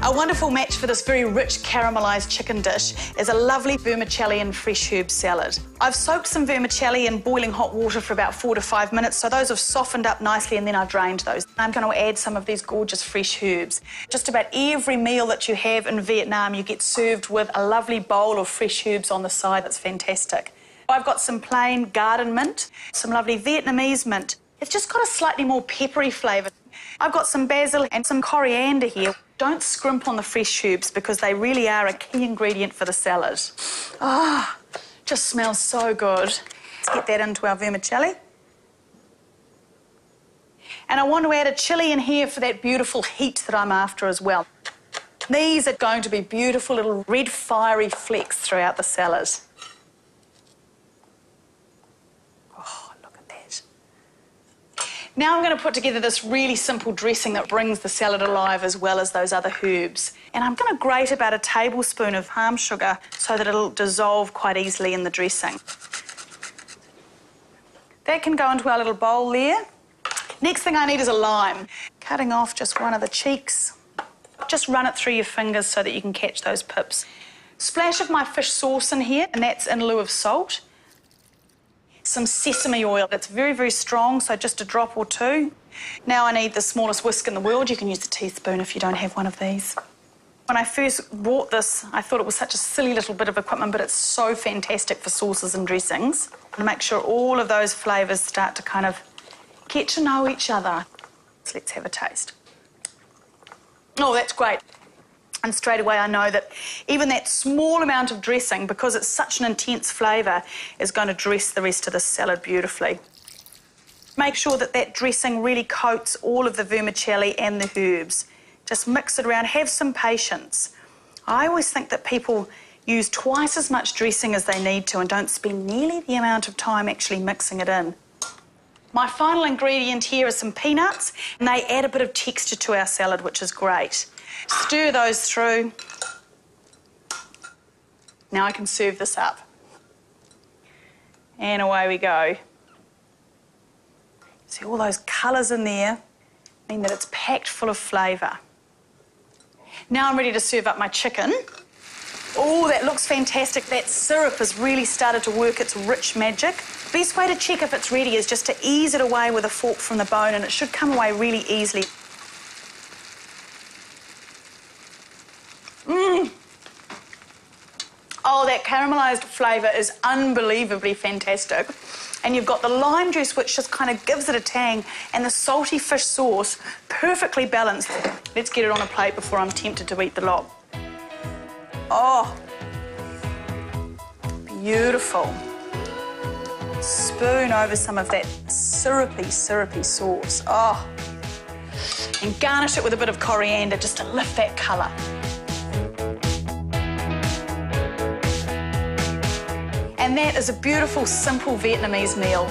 A wonderful match for this very rich caramelised chicken dish is a lovely vermicelli and fresh herb salad. I've soaked some vermicelli in boiling hot water for about 4 to 5 minutes, so those have softened up nicely, and then I've drained those. I'm going to add some of these gorgeous fresh herbs. Just about every meal that you have in Vietnam, you get served with a lovely bowl of fresh herbs on the side. That's fantastic. I've got some plain garden mint, some lovely Vietnamese mint. It's just got a slightly more peppery flavour. I've got some basil and some coriander here. Don't scrimp on the fresh herbs because they really are a key ingredient for the salad. Ah, just smells so good. Let's get that into our vermicelli. And I want to add a chilli in here for that beautiful heat that I'm after as well. These are going to be beautiful little red fiery flecks throughout the salad. Now I'm going to put together this really simple dressing that brings the salad alive as well as those other herbs. And I'm going to grate about a tablespoon of palm sugar so that it'll dissolve quite easily in the dressing. That can go into our little bowl there. Next thing I need is a lime. Cutting off just one of the cheeks. Just run it through your fingers so that you can catch those pips. Splash of my fish sauce in here, and that's in lieu of salt. Some sesame oil. It's very, very strong, so just a drop or two. Now I need the smallest whisk in the world. You can use a teaspoon if you don't have one of these. When I first bought this, I thought it was such a silly little bit of equipment, but it's so fantastic for sauces and dressings. And make sure all of those flavours start to kind of get to know each other. So let's have a taste. Oh, that's great. And straight away I know that even that small amount of dressing, because it's such an intense flavour, is going to dress the rest of the salad beautifully. Make sure that that dressing really coats all of the vermicelli and the herbs. Just mix it around, have some patience. I always think that people use twice as much dressing as they need to and don't spend nearly the amount of time actually mixing it in. My final ingredient here is some peanuts, and they add a bit of texture to our salad, which is great. Stir those through. Now I can serve this up. And away we go. See all those colours in there mean that it's packed full of flavour. Now I'm ready to serve up my chicken. Oh, that looks fantastic. That syrup has really started to work its rich magic. Best way to check if it's ready is just to ease it away with a fork from the bone, and it should come away really easily. Oh, that caramelised flavour is unbelievably fantastic. And you've got the lime juice, which just kind of gives it a tang, and the salty fish sauce, perfectly balanced. Let's get it on a plate before I'm tempted to eat the lot. Oh, beautiful. Spoon over some of that syrupy sauce. Oh, and garnish it with a bit of coriander just to lift that colour. And that is a beautiful, simple Vietnamese meal.